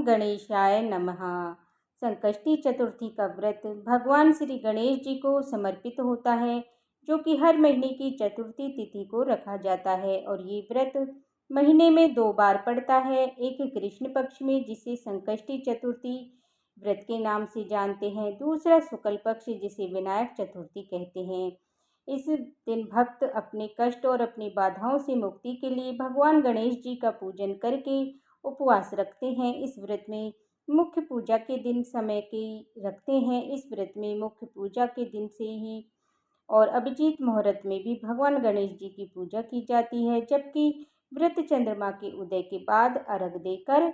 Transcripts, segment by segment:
गणेशाय नमः। संकष्टी चतुर्थी का व्रत भगवान श्री गणेश जी को समर्पित होता है, जो कि हर महीने की चतुर्थी तिथि को रखा जाता है। और ये व्रत महीने में 2 बार पड़ता है, एक कृष्ण पक्ष में जिसे संकष्टी चतुर्थी व्रत के नाम से जानते हैं, दूसरा शुक्ल पक्ष जिसे विनायक चतुर्थी कहते हैं। इस दिन भक्त अपने कष्ट और अपनी बाधाओं से मुक्ति के लिए भगवान गणेश जी का पूजन करके उपवास रखते हैं। इस व्रत में मुख्य पूजा के दिन समय के रखते हैं। इस व्रत में मुख्य पूजा के दिन से ही और अभिजीत मुहूर्त में भी भगवान गणेश जी की पूजा की जाती है, जबकि व्रत चंद्रमा के उदय के बाद अर्घ देकर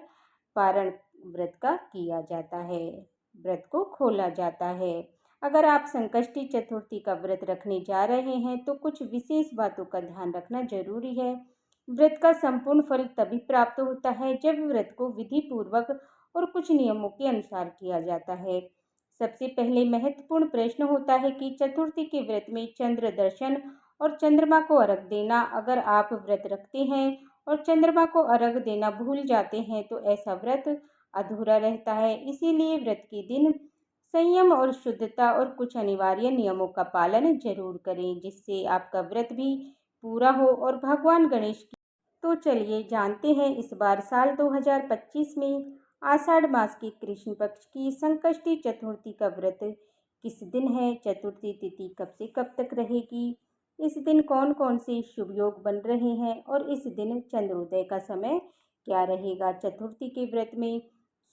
पारण व्रत का किया जाता है, व्रत को खोला जाता है। अगर आप संकष्टी चतुर्थी का व्रत रखने जा रहे हैं तो कुछ विशेष बातों का ध्यान रखना जरूरी है। व्रत का संपूर्ण फल तभी प्राप्त होता है जब व्रत को विधि पूर्वक और कुछ नियमों के अनुसार किया जाता है। सबसे पहले महत्वपूर्ण प्रश्न होता है कि चतुर्थी के व्रत में चंद्र दर्शन और चंद्रमा को अर्घ देना। अगर आप व्रत रखते हैं और चंद्रमा को अर्घ देना भूल जाते हैं तो ऐसा व्रत अधूरा रहता है। इसीलिए व्रत के दिन संयम और शुद्धता और कुछ अनिवार्य नियमों का पालन जरूर करें, जिससे आपका व्रत भी पूरा हो और भगवान गणेश की। तो चलिए जानते हैं इस बार साल 2025 में आषाढ़ मास के कृष्ण पक्ष की संकष्टी चतुर्थी का व्रत किस दिन है, चतुर्थी तिथि कब से कब तक रहेगी, इस दिन कौन कौन से शुभ योग बन रहे हैं और इस दिन चंद्रोदय का समय क्या रहेगा। चतुर्थी के व्रत में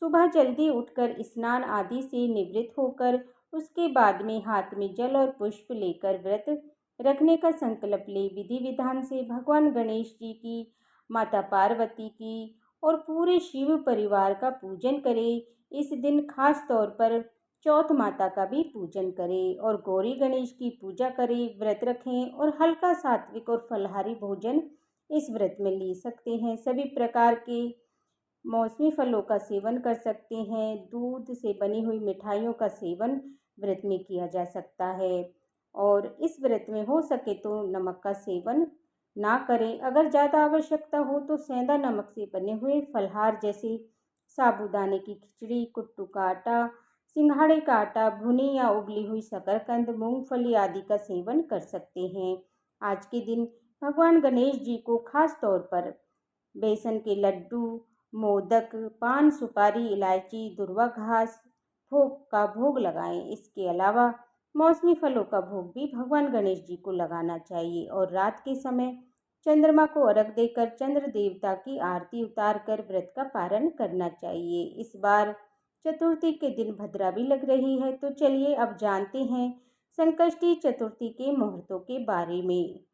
सुबह जल्दी उठकर स्नान आदि से निवृत्त होकर उसके बाद में हाथ में जल और पुष्प लेकर व्रत रखने का संकल्प ले विधि विधान से भगवान गणेश जी की, माता पार्वती की और पूरे शिव परिवार का पूजन करें। इस दिन खास तौर पर चौथ माता का भी पूजन करें और गौरी गणेश की पूजा करें, व्रत रखें और हल्का सात्विक और फलाहारी भोजन इस व्रत में ले सकते हैं। सभी प्रकार के मौसमी फलों का सेवन कर सकते हैं। दूध से बनी हुई मिठाइयों का सेवन व्रत में किया जा सकता है और इस व्रत में हो सके तो नमक का सेवन ना करें। अगर ज़्यादा आवश्यकता हो तो सेंधा नमक से बने हुए फलहार जैसे साबूदाने की खिचड़ी, कुट्टू का आटा, सिंघाड़े का आटा, भुनी या उबली हुई शकरकंद, मूंगफली आदि का सेवन कर सकते हैं। आज के दिन भगवान गणेश जी को खास तौर पर बेसन के लड्डू, मोदक, पान, सुपारी, इलायची, दुर्वा घास भोग लगाएं। इसके अलावा मौसमी फलों का भोग भी भगवान गणेश जी को लगाना चाहिए और रात के समय चंद्रमा को अर्घ देकर चंद्र देवता की आरती उतार कर व्रत का पारण करना चाहिए। इस बार चतुर्थी के दिन भद्रा भी लग रही है, तो चलिए अब जानते हैं संकष्टी चतुर्थी के मुहूर्तों के बारे में।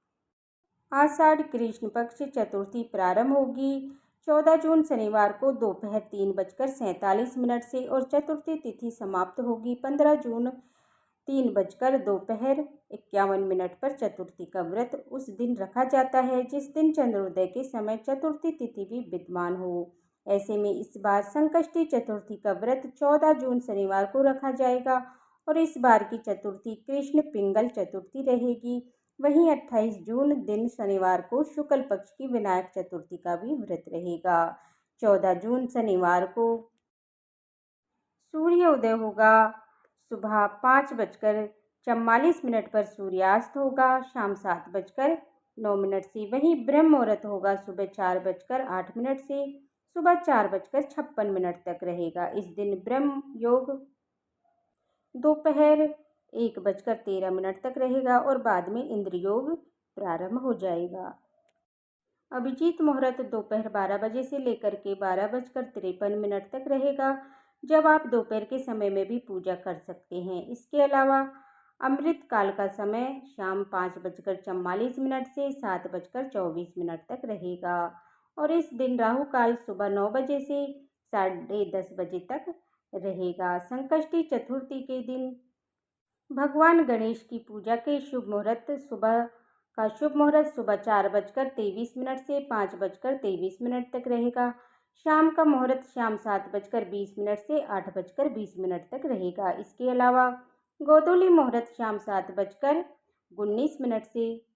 आषाढ़ कृष्ण पक्ष चतुर्थी प्रारंभ होगी 14 जून शनिवार को दोपहर 3:47 से और चतुर्थी तिथि समाप्त होगी 15 जून 3 दोपहर 51 पर। चतुर्थी का व्रत उस दिन रखा जाता है जिस दिन चंद्रोदय के समय चतुर्थी तिथि भी विद्यमान हो। ऐसे में इस बार संकष्टी चतुर्थी का व्रत 14 जून शनिवार को रखा जाएगा और इस बार की चतुर्थी कृष्ण पिंगल चतुर्थी रहेगी। वहीं 28 जून दिन शनिवार को शुक्ल पक्ष की विनायक चतुर्थी का भी व्रत रहेगा। 14 जून शनिवार को सूर्योदय होगा, सुबह 5:44 पर सूर्यास्त होगा, शाम 7:09 से। वहीं ब्रह्म मुहूर्त होगा सुबह 4:08 से सुबह 4:56 तक रहेगा। इस दिन ब्रह्म योग दोपहर 1:13 तक रहेगा और बाद में इंद्र योग प्रारंभ हो जाएगा। अभिजीत मुहूर्त दोपहर 12 बजे से लेकर के 12:53 तक रहेगा, जब आप दोपहर के समय में भी पूजा कर सकते हैं। इसके अलावा अमृत काल का समय शाम 5:44 से 7:24 तक रहेगा और इस दिन राहु काल सुबह 9 बजे से 10:30 बजे तक रहेगा। संकष्टी चतुर्थी के दिन भगवान गणेश की पूजा के शुभ मुहूर्त सुबह 4:23 से 5:23 तक रहेगा। शाम का मुहूर्त शाम 7:20 से 8:20 तक रहेगा। इसके अलावा गोधूली मुहूर्त शाम 7:19 से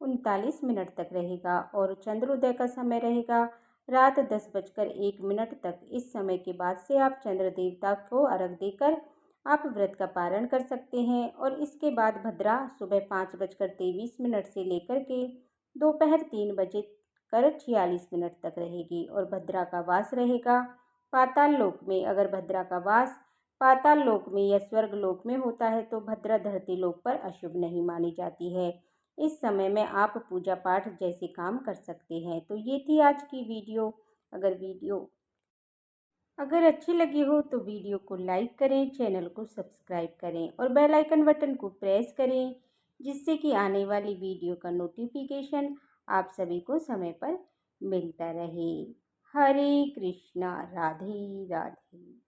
39 तक रहेगा और चंद्रोदय का समय रहेगा रात 10:01 तक। इस समय के बाद से आप चंद्र देवता को अर्घ देकर आप व्रत का पारण कर सकते हैं। और इसके बाद भद्रा सुबह 5:23 से लेकर के दोपहर 3:46 तक रहेगी और भद्रा का वास रहेगा पाताल लोक में। अगर भद्रा का वास पाताल लोक में या स्वर्ग लोक में होता है तो भद्रा धरती लोक पर अशुभ नहीं मानी जाती है। इस समय में आप पूजा पाठ जैसे काम कर सकते हैं। तो ये थी आज की वीडियो। अगर अच्छी लगी हो तो वीडियो को लाइक करें, चैनल को सब्सक्राइब करें और बेल आइकन बटन को प्रेस करें, जिससे कि आने वाली वीडियो का नोटिफिकेशन आप सभी को समय पर मिलता रहे। हरे कृष्णा, राधे राधे।